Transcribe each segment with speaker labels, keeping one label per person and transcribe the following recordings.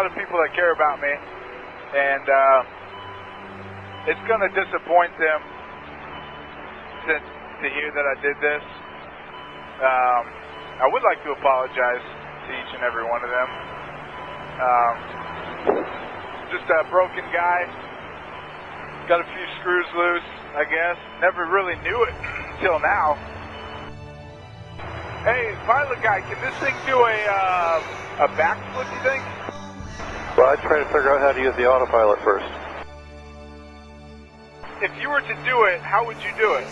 Speaker 1: lot of people that care about me, and it's going to disappoint them to hear that I did this. I would like to apologize to each and every one of them. Just a broken guy. Got a few screws loose, I guess. Never really knew it until now. Hey, pilot guy, can this thing do a backflip, you think?
Speaker 2: Well, I'd try to figure out how to use the autopilot first.
Speaker 1: If you were to do it, how would you do it?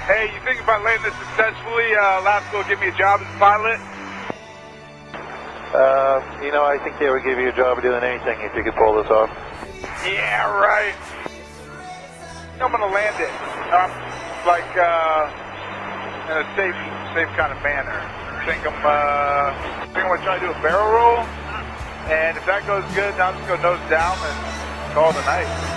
Speaker 1: Hey, you think if I land this successfully, Alaska will give me a job as a pilot?
Speaker 2: I think they would give you a job of doing anything if you could pull this off.
Speaker 1: Yeah, right. I'm gonna land it, in a safe kind of manner. I think I'm gonna try to do a barrel roll, and if that goes good, then I'll just go nose down and call it a night.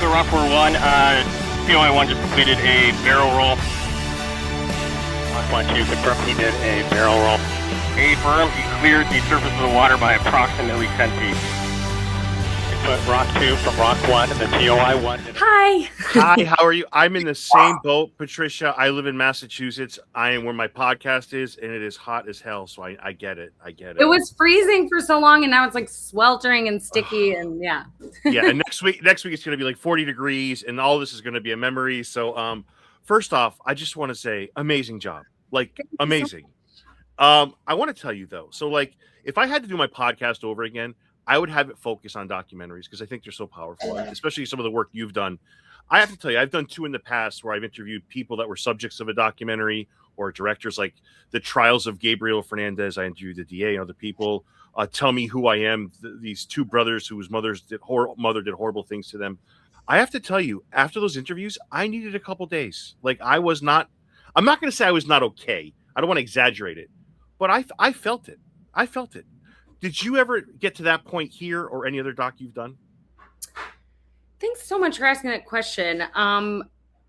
Speaker 3: Rockford 1, POI 1 just completed a barrel roll. Rock 1 2 confirmed he did a barrel roll. Affirmed he cleared the surface of the water by approximately 10 feet. Input Rock 2 from Rock 1 and the POI 1.
Speaker 4: Hi.
Speaker 5: Hi, how are you? I'm in the same boat, Patricia. I live in Massachusetts. I am where my podcast is, and it is hot as hell, so I get it.
Speaker 4: It was freezing for so long, and now it's like sweltering and sticky, and yeah.
Speaker 5: Yeah, and next week it's going to be like 40 degrees, and all this is going to be a memory. So, first off, I just want to say, amazing job. Like, amazing. I want to tell you, though, so like, if I had to do my podcast over again, I would have it focus on documentaries because I think they're so powerful, especially some of the work you've done. I have to tell you, I've done 2 in the past where I've interviewed people that were subjects of a documentary or directors, like the trials of Gabriel Fernandez. I interviewed the DA and other people. Tell Me Who I Am. These 2 brothers whose mother did horrible things to them. I have to tell you, after those interviews, I needed a couple days. Like I'm not going to say I was not okay. I don't want to exaggerate it, but I felt it. I felt it. Did you ever get to that point here or any other doc you've done?
Speaker 4: Thanks so much for asking that question.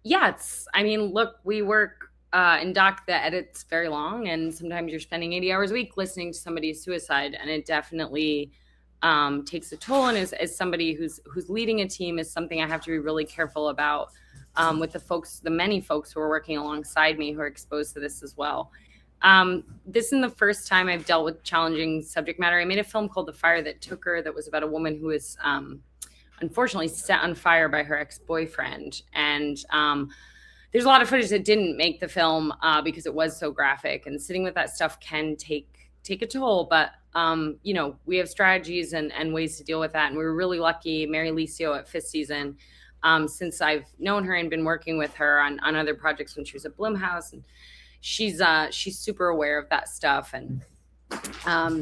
Speaker 4: Look, we work in doc that edits very long, and sometimes you're spending 80 hours a week listening to somebody's suicide, and it definitely takes a toll. And as somebody who's leading a team is something I have to be really careful about with the many folks who are working alongside me who are exposed to this as well. This isn't the first time I've dealt with challenging subject matter. I made a film called The Fire That Took Her that was about a woman who was unfortunately set on fire by her ex-boyfriend. And there's a lot of footage that didn't make the film because it was so graphic. And sitting with that stuff can take a toll. But, we have strategies and ways to deal with that. And we were really lucky. Mary Licio at 5th Season, since I've known her and been working with her on other projects when she was at Blumhouse. And she's super aware of that stuff. And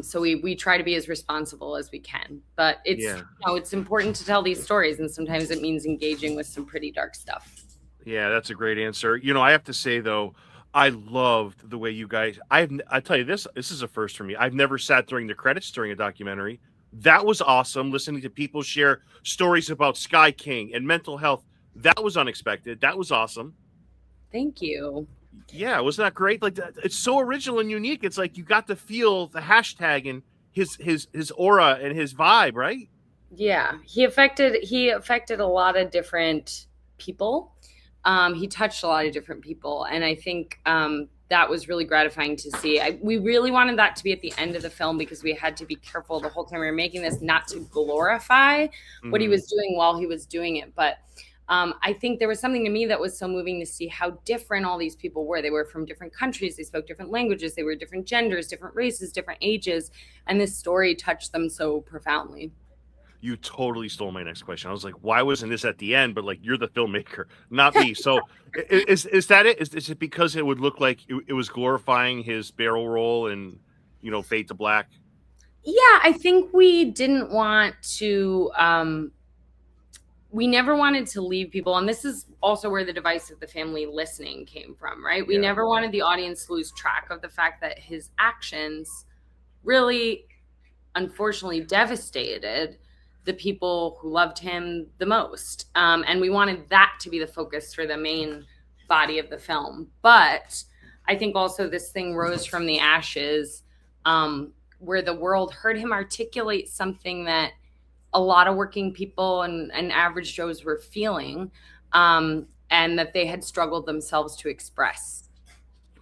Speaker 4: so we try to be as responsible as we can, but it's important to tell these stories, and sometimes it means engaging with some pretty dark stuff.
Speaker 5: Yeah, that's a great answer. I have to say though, I loved the way you guys. I tell you this is a first for me. I've never sat during the credits during a documentary. That was awesome. Listening to people share stories about SkyKing and mental health. That was unexpected. That was awesome.
Speaker 4: Thank you.
Speaker 5: Yeah, wasn't that great? Like, it's so original and unique. It's like you got to feel the hashtag and his aura and his vibe, right?
Speaker 4: Yeah, he affected a lot of different people. He touched a lot of different people, and I think that was really gratifying to see. We really wanted that to be at the end of the film because we had to be careful the whole time we were making this not to glorify what he was doing while he was doing it, but. I think there was something to me that was so moving to see how different all these people were. They were from different countries. They spoke different languages. They were different genders, different races, different ages. And this story touched them so profoundly.
Speaker 5: You totally stole my next question. I was like, why wasn't this at the end? But like, you're the filmmaker, not me. So is that it? Is it because it would look like it was glorifying his barrel roll? And fade to black?
Speaker 4: Yeah, I think we didn't want to. We never wanted to leave people, and this is also where the device of the family listening came from, right? We never wanted the audience to lose track of the fact that his actions really, unfortunately, devastated the people who loved him the most. And we wanted that to be the focus for the main body of the film. But I think also this thing rose from the ashes, where the world heard him articulate something that a lot of working people and average Joes were feeling, and that they had struggled themselves to express.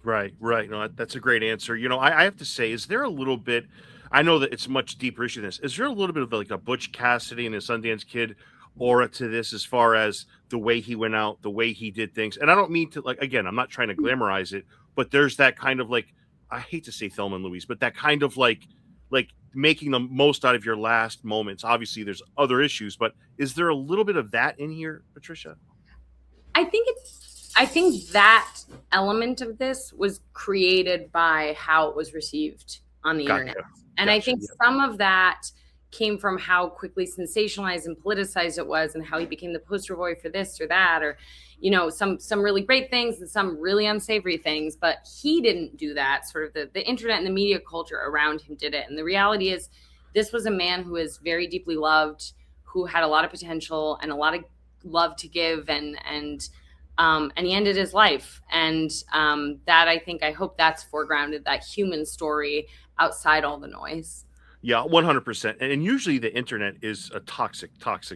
Speaker 5: Right. No, that's a great answer. I have to say, is there a little bit, I know that it's much deeper issue than this. Is there a little bit of like a Butch Cassidy and a Sundance Kid aura to this as far as the way he went out, the way he did things? And I don't mean to, like, again, I'm not trying to glamorize it, but there's that kind of like, I hate to say Thelma and Louise, but that kind of like making the most out of your last moments. Obviously there's other issues, but is there a little bit of that in here, Patricia?
Speaker 4: I think that element of this was created by how it was received on the internet. And I think some of that came from how quickly sensationalized and politicized it was, and how he became the poster boy for this or that, or some really great things and some really unsavory things. But he didn't do that. Sort of the internet and the media culture around him did it. And the reality is, this was a man who is very deeply loved, who had a lot of potential and a lot of love to give, and he ended his life. And that, I hope that's foregrounded, that human story outside all the noise.
Speaker 5: Yeah, 100%. And usually the internet is a toxic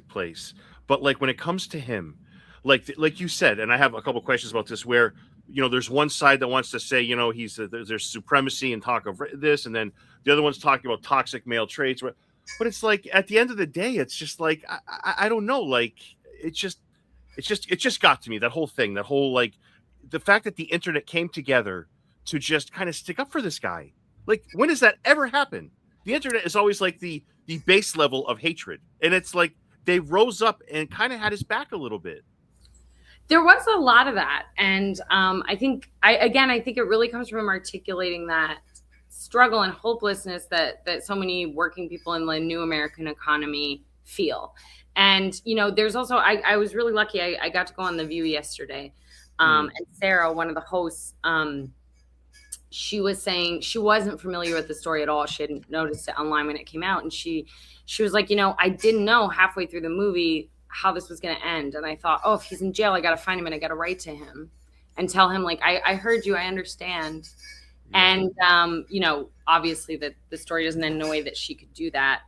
Speaker 5: place. But like when it comes to him, like you said, and I have a couple of questions about this, where there's one side that wants to say there's supremacy and talk of this, and then the other one's talking about toxic male traits. But it's like, at the end of the day, it's just like I don't know, like it just got to me, that whole thing, that whole, like, the fact that the internet came together to just kind of stick up for this guy. Like, when does that ever happen? The internet is always like the base level of hatred. And it's like they rose up and kind of had his back a little bit.
Speaker 4: There was a lot of that. And I think it really comes from him articulating that struggle and hopelessness that so many working people in the new American economy feel. And, there's also, I was really lucky. I got to go on The View yesterday. And Sarah, one of the hosts, she was saying she wasn't familiar with the story at all. She hadn't noticed it online when it came out. And she was like, I didn't know halfway through the movie how this was going to end. And I thought, if he's in jail, I got to find him and I got to write to him and tell him, like, I heard you, I understand. Yeah. And, obviously the story doesn't end in a way that she could do that.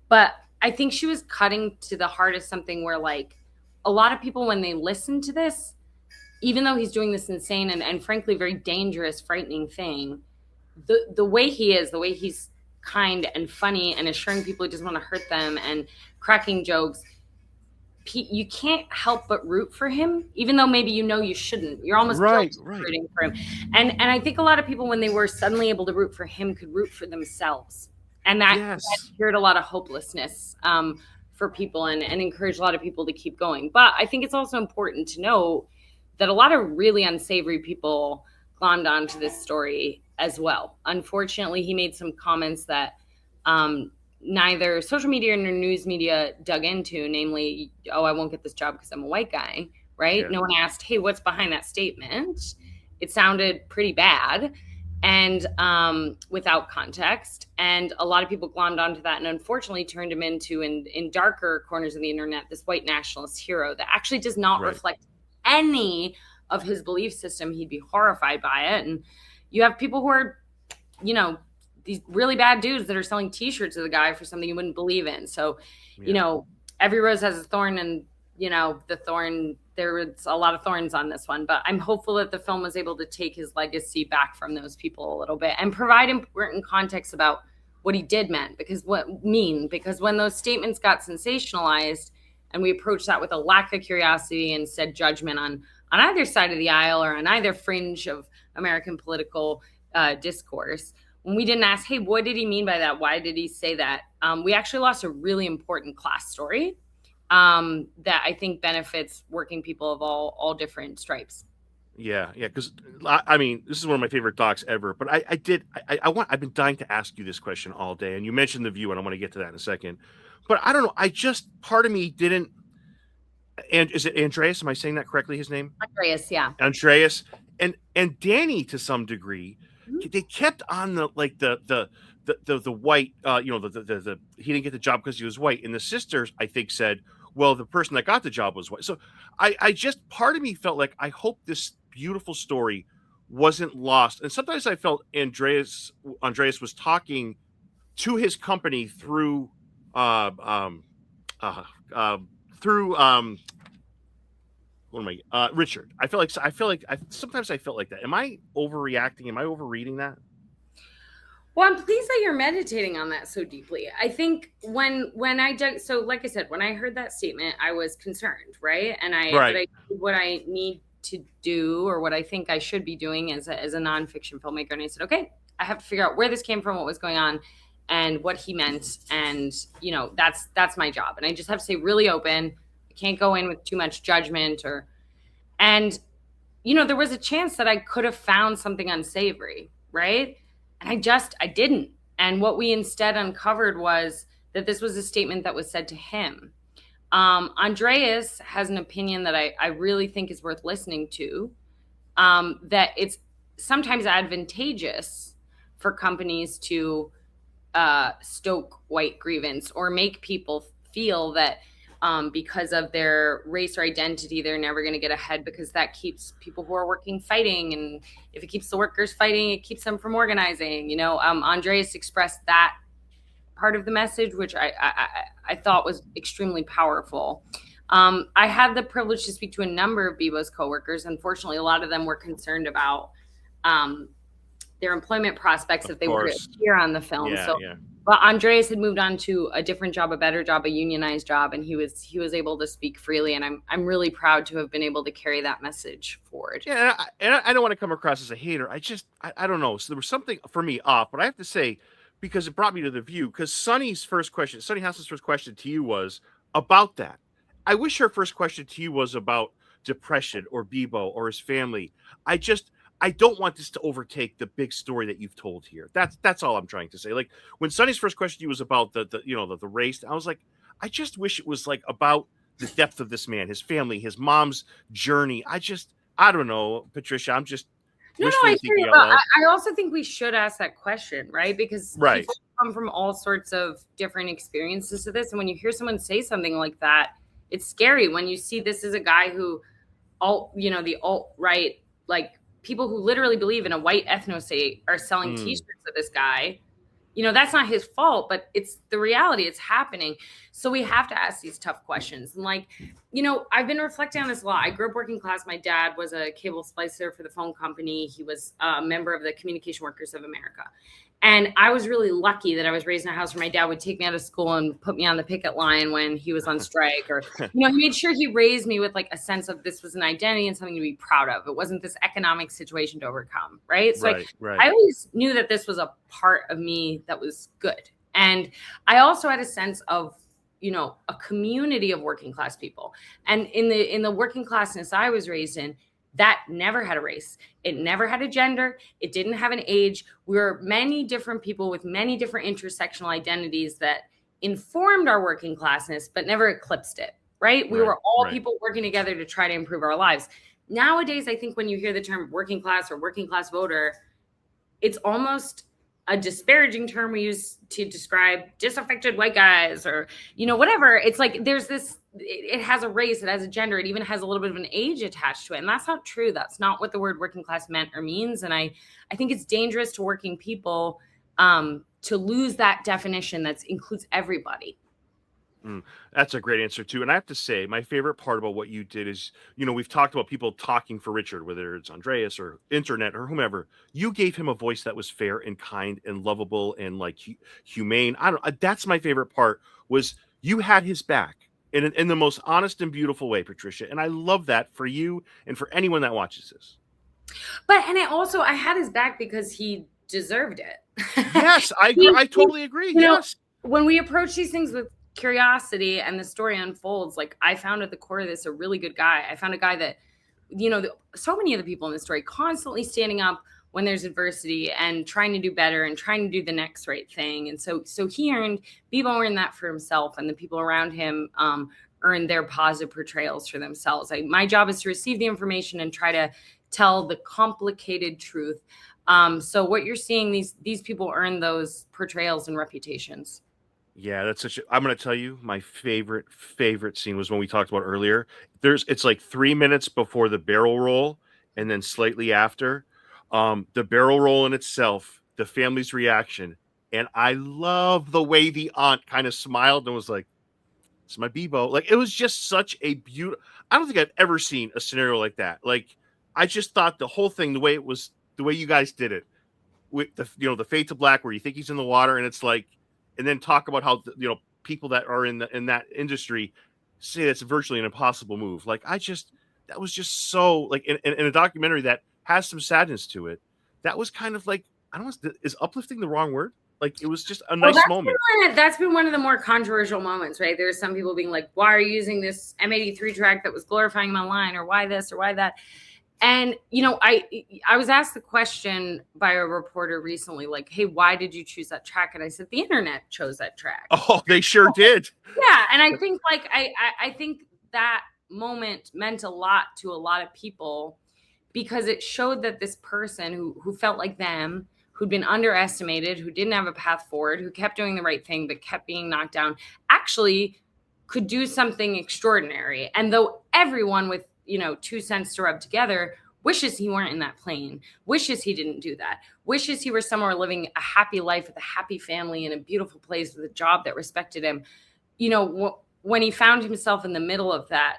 Speaker 4: But I think she was cutting to the heart of something where, like, a lot of people, when they listen to this, even though he's doing this insane and frankly very dangerous, frightening thing, the way he is, the way he's kind and funny and assuring people he doesn't want to hurt them and cracking jokes, you can't help but root for him, even though maybe you shouldn't. You're almost rooting for him. And I think a lot of people, when they were suddenly able to root for him, could root for themselves. And that cured a lot of hopelessness for people and encouraged a lot of people to keep going. But I think it's also important to know that a lot of really unsavory people glommed onto this story as well. Unfortunately, he made some comments that neither social media nor news media dug into, namely, I won't get this job because I'm a white guy, right? Yeah. No one asked, hey, what's behind that statement? It sounded pretty bad and without context. And a lot of people glommed onto that and unfortunately turned him into, in darker corners of the internet, this white nationalist hero that actually does not reflect any of his belief system. He'd be horrified by it. And you have people who are, these really bad dudes that are selling t-shirts of the guy for something you wouldn't believe in. So, every rose has a thorn, and, the thorn, there's a lot of thorns on this one, but I'm hopeful that the film was able to take his legacy back from those people a little bit and provide important context about what he did mean, because when those statements got sensationalized and we approached that with a lack of curiosity and said judgment on either side of the aisle or on either fringe of American political discourse, when we didn't ask, hey, what did he mean by that? Why did he say that? We actually lost a really important class story that I think benefits working people of all different stripes.
Speaker 5: Yeah, yeah, because I mean, this is one of my favorite docs ever. But I've been dying to ask you this question all day, and you mentioned the view, and I want to get to that in a second. But I don't know. Part of me didn't. And is it Andreas? Am I saying that correctly? His name?
Speaker 4: Andreas, yeah.
Speaker 5: Andreas and Danny to some degree. They kept on the white. The he didn't get the job because he was white, and the sisters I think said, well, the person that got the job was white. So I just part of me felt like I hope this beautiful story wasn't lost. And sometimes I felt Andreas was talking to his company through Richard. I feel like sometimes I felt like that. Am I overreacting? Am I overreading that?
Speaker 4: Well, I'm pleased that you're meditating on that so deeply. I think when I did, so like I said, when I heard that statement, I was concerned, right? And what I need to do, or what I think I should be doing as a nonfiction filmmaker, and I said, okay, I have to figure out where this came from, what was going on, and what he meant, and that's my job. And I just have to stay really open. I can't go in with too much judgment, and there was a chance that I could have found something unsavory, right? And I didn't. And what we instead uncovered was that this was a statement that was said to him. Andreas has an opinion that I really think is worth listening to, that it's sometimes advantageous for companies to stoke white grievance or make people feel that because of their race or identity, they're never going to get ahead, because that keeps people who are working fighting. And if it keeps the workers fighting, it keeps them from organizing. Andreas expressed that part of the message, which I thought was extremely powerful. I had the privilege to speak to a number of Beebo's coworkers. Unfortunately, a lot of them were concerned about their employment prospects if they were to appear on the film. But Andreas had moved on to a different job, a better job, a unionized job, and he was able to speak freely. And I'm really proud to have been able to carry that message forward.
Speaker 5: Yeah, and I don't want to come across as a hater. I don't know. So there was something for me off, but I have to say, because it brought me to the view, because Sunny House's first question to you was about that. I wish her first question to you was about depression or Beebo or his family. I don't want this to overtake the big story that you've told here. That's all I'm trying to say. Like when Sunny's first question to you was about the race, I was like, I just wish it was like about the depth of this man, his family, his mom's journey. I don't know, Patricia. I'm just
Speaker 4: I hear you. I also think we should ask that question, right? Because people come from all sorts of different experiences to this, and when you hear someone say something like that, it's scary. When you see this is a guy who, the alt-right, like, people who literally believe in a white ethno-state are selling T-shirts of this guy. That's not his fault, but it's the reality. It's happening. So we have to ask these tough questions. And I've been reflecting on this a lot. I grew up working class. My dad was a cable splicer for the phone company. He was a member of the Communication Workers of America. And I was really lucky that I was raised in a house where my dad would take me out of school and put me on the picket line when he was on strike, or, he made sure he raised me with like a sense of this was an identity and something to be proud of. It wasn't this economic situation to overcome. Right. So I always knew that this was a part of me that was good. And I also had a sense of, a community of working class people. And in the working classness I was raised in, that never had a race. It never had a gender. It didn't have an age. We were many different people with many different intersectional identities that informed our working classness, but never eclipsed it, right? We were all people working together to try to improve our lives. Nowadays, I think when you hear the term working class or working class voter, it's almost a disparaging term we use to describe disaffected white guys or, whatever. It's like there's this, it has a race, it has a gender, it even has a little bit of an age attached to it. And that's not true. That's not what the word working class meant or means. And I think it's dangerous to working people to lose that definition that includes everybody.
Speaker 5: That's a great answer too. And I have to say, my favorite part about what you did is, we've talked about people talking for Richard, whether it's Andreas or internet or whomever. You gave him a voice that was fair and kind and lovable and like humane. That's my favorite part, was you had his back in the most honest and beautiful way, Patricia. And I love that for you and for anyone that watches this.
Speaker 4: I had his back because he deserved it.
Speaker 5: Yes, I totally agree. Yes.
Speaker 4: When we approach these things with curiosity and the story unfolds, like I found at the core of this a really good guy. I found a guy that so many of the people in the story constantly standing up when there's adversity and trying to do better and trying to do the next right thing. And so Beebo earned that for himself, and the people around him earned their positive portrayals for themselves. My job is to receive the information and try to tell the complicated truth. So what you're seeing, these people earn those portrayals and reputations.
Speaker 5: Yeah, I'm going to tell you, my favorite scene was when we talked about earlier. It's like 3 minutes before the barrel roll and then slightly after. The barrel roll in itself, the family's reaction. And I love the way the aunt kind of smiled and was like, it's my Beebo. Like, it was just such a beautiful, I don't think I've ever seen a scenario like that. Like, I just thought the whole thing, the way you guys did it with the fade to black where you think he's in the water and it's like, and then talk about how people that are in that industry say that's virtually an impossible move. Like, that was just so, like, in a documentary that has some sadness to it. That was kind of like, I don't know, is uplifting the wrong word? Like, it was just a nice moment.
Speaker 4: That's been one of the more controversial moments, right? There's some people being like, why are you using this M83 track that was glorifying my line, or why this or why that? And, I was asked the question by a reporter recently, like, hey, why did you choose that track? And I said, the internet chose that track.
Speaker 5: Oh, they sure did.
Speaker 4: Yeah. And I think I think that moment meant a lot to a lot of people, because it showed that this person who felt like them, who'd been underestimated, who didn't have a path forward, who kept doing the right thing, but kept being knocked down, actually could do something extraordinary. And though everyone with 2 cents to rub together wishes he weren't in that plane, wishes he didn't do that, wishes he were somewhere living a happy life with a happy family in a beautiful place with a job that respected him. When he found himself in the middle of that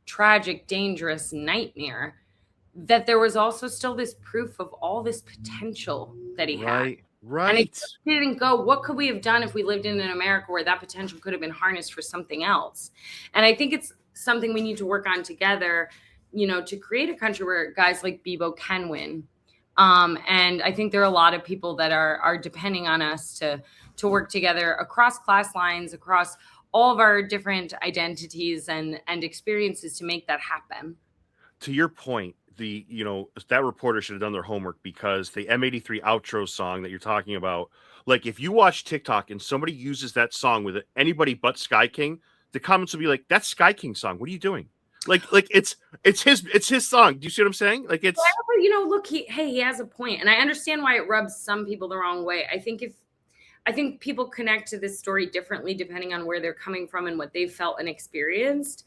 Speaker 4: tragic, dangerous nightmare, that there was also still this proof of all this potential that he had.
Speaker 5: Right.
Speaker 4: And it didn't go, what could we have done if we lived in an America where that potential could have been harnessed for something else? And I think it's something we need to work on together, to create a country where guys like Beebo can win. And I think there are a lot of people that are depending on us to work together across class lines, across all of our different identities and experiences to make that happen.
Speaker 5: To your point, that reporter should have done their homework, because the M83 outro song that you're talking about, like, if you watch TikTok and somebody uses that song with anybody but SkyKing, the comments will be like, that's SkyKing's song. What are you doing? Like it's his song. Do you see what I'm saying? Like, it's,
Speaker 4: look, he has a point, and I understand why it rubs some people the wrong way. I think people connect to this story differently depending on where they're coming from and what they've felt and experienced.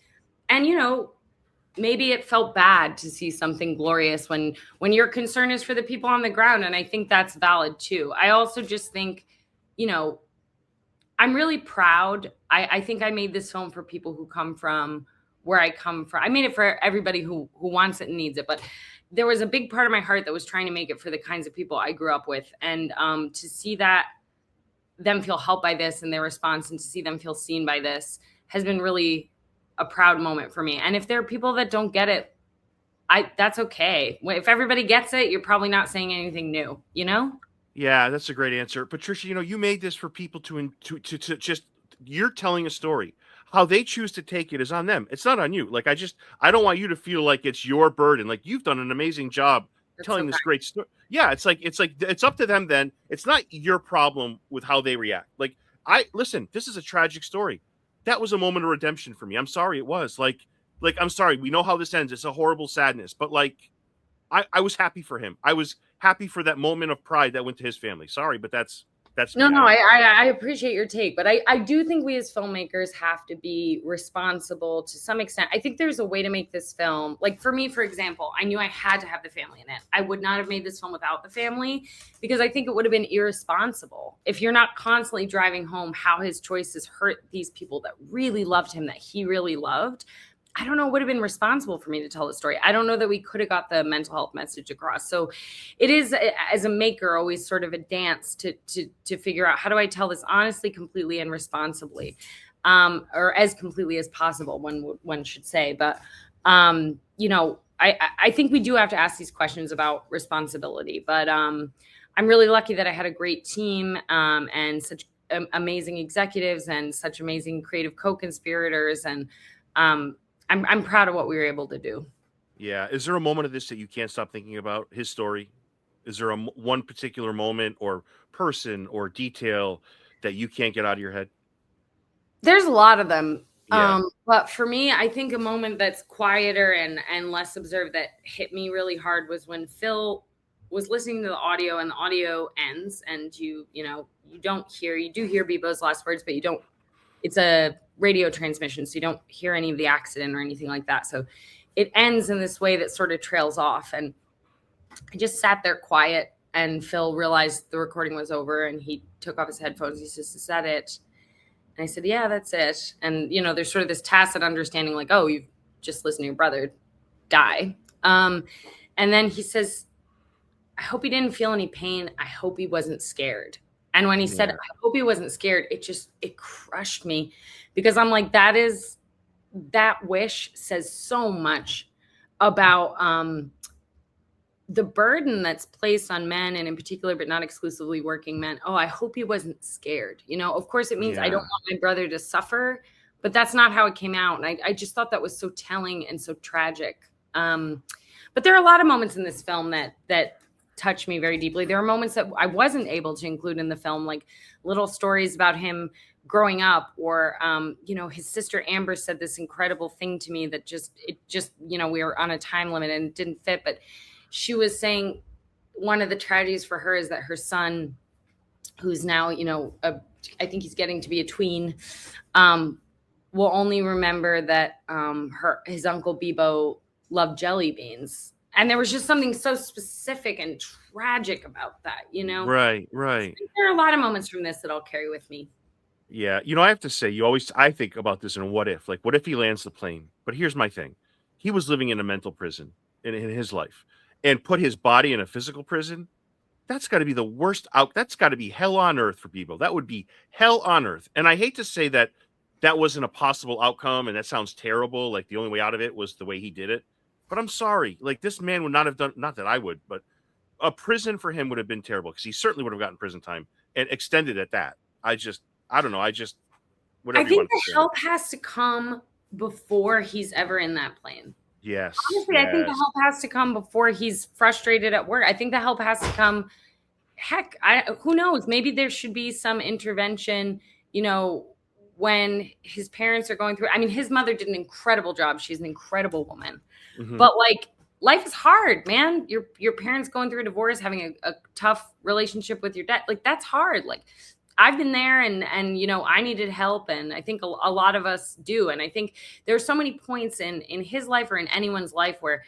Speaker 4: And, maybe it felt bad to see something glorious when your concern is for the people on the ground. And I think that's valid too. I also just think, I'm really proud. I think I made this film for people who come from where I come from. I made it for everybody who wants it and needs it. But there was a big part of my heart that was trying to make it for the kinds of people I grew up with. And to see that them feel helped by this and their response, and to see them feel seen by this, has been really a proud moment for me. And if there are people that don't get it, that's okay. If everybody gets it, you're probably not saying anything new,
Speaker 5: Yeah, that's a great answer. Patricia, you made this for people to just, you're telling a story. How they choose to take it is on them. It's not on you. Like, I don't want you to feel like it's your burden. Like, you've done an amazing job telling this great story. Yeah, it's up to them then. It's not your problem with how they react. Like, listen, this is a tragic story. That was a moment of redemption for me. I'm sorry it was. Like I'm sorry. We know how this ends. It's a horrible sadness. But, like, I was happy for him. I was happy for that moment of pride that went to his family. Sorry, but that's
Speaker 4: no. I appreciate your take, but I do think we as filmmakers have to be responsible to some extent. I think there's a way to make this film. Like, for me, for example, I knew I had to have the family in it. I would not have made this film without the family, because I think it would have been irresponsible if you're not constantly driving home how his choices hurt these people that really loved him, that he really loved. I don't know, it would have been responsible for me to tell the story. I don't know that we could have got the mental health message across. So it is, as a maker, always sort of a dance to figure out, how do I tell this honestly, completely, and responsibly, or as completely as possible, one should say. But, I think we do have to ask these questions about responsibility. But I'm really lucky that I had a great team and such amazing executives and such amazing creative co-conspirators. And I'm proud of what we were able to do.
Speaker 5: Yeah. Is there a moment of this that you can't stop thinking about his story? Is there one particular moment or person or detail that you can't get out of your head?
Speaker 4: There's a lot of them.
Speaker 5: Yeah.
Speaker 4: But for me, I think a moment that's quieter and less observed that hit me really hard was when Phil was listening to the audio and the audio ends and you do hear Beebo's last words, but you don't, it's a radio transmission. So you don't hear any of the accident or anything like that. So it ends in this way that sort of trails off. And I just sat there quiet and Phil realized the recording was over and he took off his headphones. He says, "Is that it?" And I said, "Yeah, that's it." And, there's sort of this tacit understanding like, oh, you've just listened to your brother die. And then he says, "I hope he didn't feel any pain. I hope he wasn't scared." And when he said, "I hope he wasn't scared," it crushed me because I'm like, that wish says so much about the burden that's placed on men and in particular, but not exclusively working men. Oh, I hope he wasn't scared. Of course it means I don't want my brother to suffer, but that's not how it came out. And I just thought that was so telling and so tragic. But there are a lot of moments in this film that touch me very deeply. There are moments that I wasn't able to include in the film, like little stories about him growing up or, his sister Amber said this incredible thing to me that we were on a time limit and it didn't fit, but she was saying one of the tragedies for her is that her son, who's now, I think he's getting to be a tween, will only remember that his uncle Beebo loved jelly beans. And there was just something so specific and tragic about that,
Speaker 5: Right.
Speaker 4: So there are a lot of moments from this that I'll carry with me.
Speaker 5: Yeah. I have to say, I think about this in a what if. Like, what if he lands the plane? But here's my thing. He was living in a mental prison in his life. And put his body in a physical prison, that's got to be the worst out. That's got to be hell on earth for people. That would be hell on earth. And I hate to say that wasn't a possible outcome, and that sounds terrible. Like the only way out of it was the way he did it. But I'm sorry. Like this man would not have done. Not that I would, but a prison for him would have been terrible because he certainly would have gotten prison time and extended at that. I don't know. Whatever.
Speaker 4: I think the help has to come before he's ever in that plane.
Speaker 5: Yes.
Speaker 4: Honestly, I think the help has to come before he's frustrated at work. I think the help has to come. Heck, who knows? Maybe there should be some intervention, when his parents are going through. I mean, his mother did an incredible job. She's an incredible woman. Mm-hmm. But like, life is hard, man. Your parents going through a divorce, having a tough relationship with your dad. Like, that's hard. Like, I've been there and I needed help. And I think a lot of us do. And I think there's so many points in his life or in anyone's life where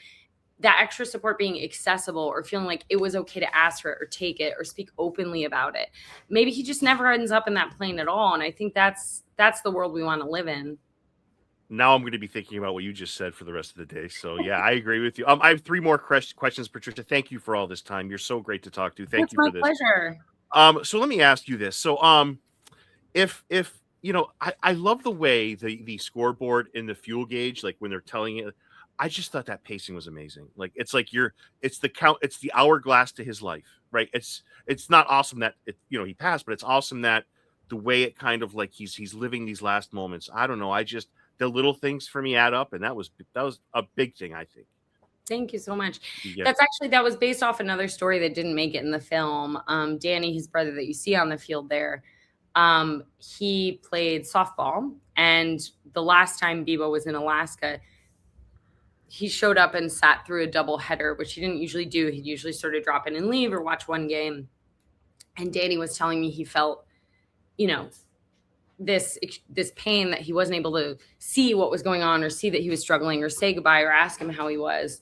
Speaker 4: that extra support being accessible or feeling like it was okay to ask for it or take it or speak openly about it. Maybe he just never ends up in that plane at all. And I think that's the world we want to live in.
Speaker 5: Now I'm going to be thinking about what you just said for the rest of the day. So yeah, I agree with you. I have 3 more questions, Patricia. Thank you for all this time. You're so great to talk to. Thank you for this.
Speaker 4: It's my pleasure.
Speaker 5: So let me ask you this. So, if I love the way the scoreboard in the fuel gauge, like when they're telling it, I just thought that pacing was amazing. Like, it's like it's the hourglass to his life, right? It's not awesome that he passed, but it's awesome that the way it kind of like he's living these last moments. I don't know. The little things for me add up. And that was a big thing, I think.
Speaker 4: Thank you so much.
Speaker 5: Yeah.
Speaker 4: That was based off another story that didn't make it in the film. Danny, his brother that you see on the field there, he played softball. And the last time Beebo was in Alaska, he showed up and sat through a double header, which he didn't usually do. He'd usually sort of drop in and leave or watch one game. And Danny was telling me he felt, this pain that he wasn't able to see what was going on or see that he was struggling or say goodbye or ask him how he was.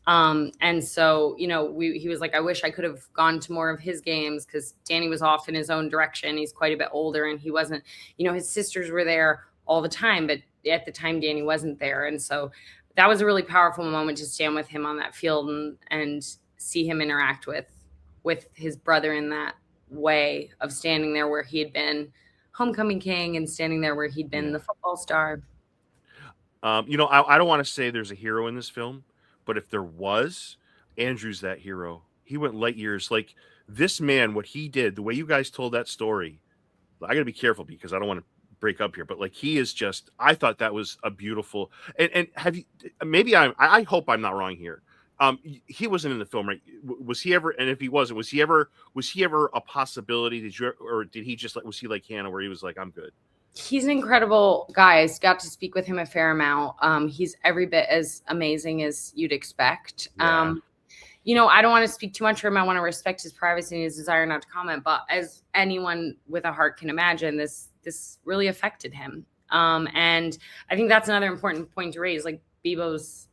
Speaker 4: And so, he was like, I wish I could have gone to more of his games because Danny was off in his own direction. He's quite a bit older and he wasn't, his sisters were there all the time, but at the time Danny wasn't there. And so that was a really powerful moment to stand with him on that field and see him interact with his brother in that way of standing there where he had been homecoming king and standing there where he'd been the football star.
Speaker 5: I don't want to say there's a hero in this film, but if there was, Andrew's that hero. He went light years. Like this man, what he did, the way you guys told that story, I got to be careful because I don't want to break up here, but like he is just, I thought that was a beautiful, and have you, maybe I hope I'm not wrong here. He wasn't in the film, right? Was he ever? And if he wasn't, was he ever a possibility? Did he just like, was he like Hannah where he was like, I'm good?
Speaker 4: He's an incredible guy. I got to speak with him a fair amount. He's every bit as amazing as you'd expect.
Speaker 5: Yeah.
Speaker 4: You know, I don't want to speak too much for him. I want to respect his privacy and his desire not to comment. But as anyone with a heart can imagine, this really affected him. And I think that's another important point to raise. Like Beebo's,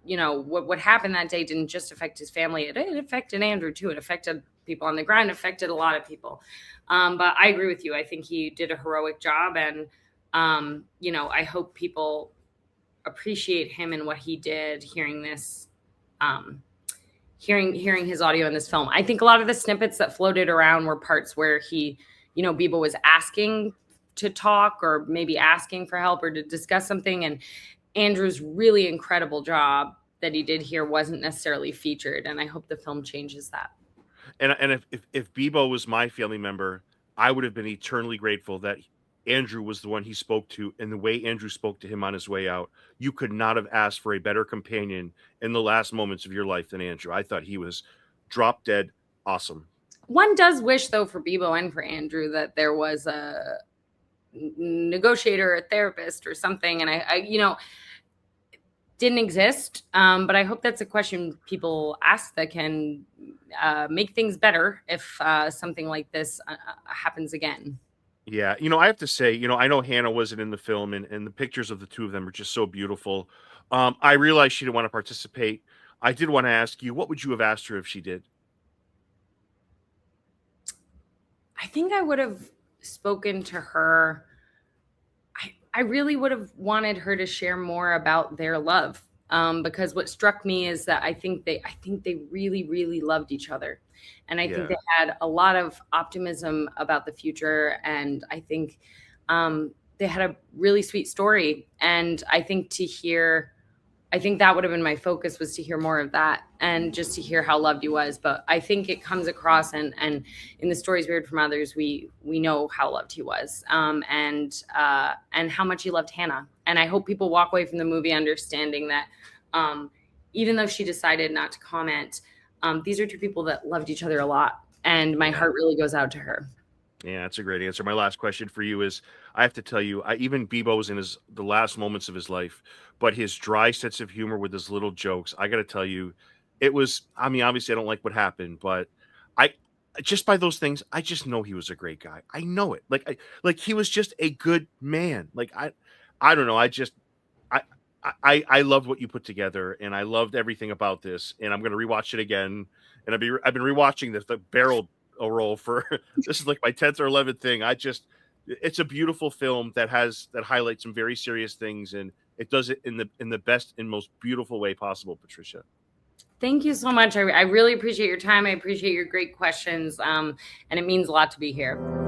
Speaker 4: you know, what happened that day didn't just affect his family. It affected Andrew too. It affected people on the ground. It affected a lot of people. But I agree with you. I think he did a heroic job. And, you know, I hope people appreciate him and what he did hearing this, hearing his audio in this film. I think a lot of the snippets that floated around were parts where he, you know, Beebo was asking to talk or maybe asking for help or to discuss something. And Andrew's really incredible job that he did here wasn't necessarily featured. And I hope the film changes that.
Speaker 5: And if Beebo was my family member, I would have been eternally grateful that Andrew was the one he spoke to, and the way Andrew spoke to him on his way out. You could not have asked for a better companion in the last moments of your life than Andrew. I thought he was drop dead awesome.
Speaker 4: One does wish, though, for Beebo and for Andrew that there was a negotiator, a therapist, or something. And I you know, didn't exist. But I hope that's a question people ask that can make things better if something like this happens again.
Speaker 5: Yeah, you know, I have to say, you know, I know Hannah wasn't in the film, and the pictures of the two of them are just so beautiful. I realized she didn't want to participate. I did want to ask you, what would you have asked her if she did?
Speaker 4: I think I would have spoken to her. I really would have wanted her to share more about their love, because what struck me is that I think they really, really loved each other. And I think they had a lot of optimism about the future. And I think they had a really sweet story. And I think that would have been my focus, was to hear more of that and just to hear how loved he was. But I think it comes across, and in the stories we heard from others, we know how loved he was, and how much he loved Hannah. And I hope people walk away from the movie understanding that even though she decided not to comment, these are two people that loved each other a lot. And my heart really goes out to her.
Speaker 5: Yeah, that's a great answer. My last question for you is, I have to tell you, even Beebo was in the last moments of his life, but his dry sense of humor with his little jokes, I got to tell you, it was, I mean, obviously I don't like what happened, but just by those things, I just know he was a great guy. I know it. Like he was just a good man. Like, I don't know. I loved what you put together, and I loved everything about this, and I'm going to rewatch it again. And I've been rewatching the barrel roll for this is like my 10th or 11th thing. It's a beautiful film that highlights some very serious things, and it does it in the best and most beautiful way possible. Patricia,
Speaker 4: thank you so much. I really appreciate your time. I appreciate your great questions. And it means a lot to be here.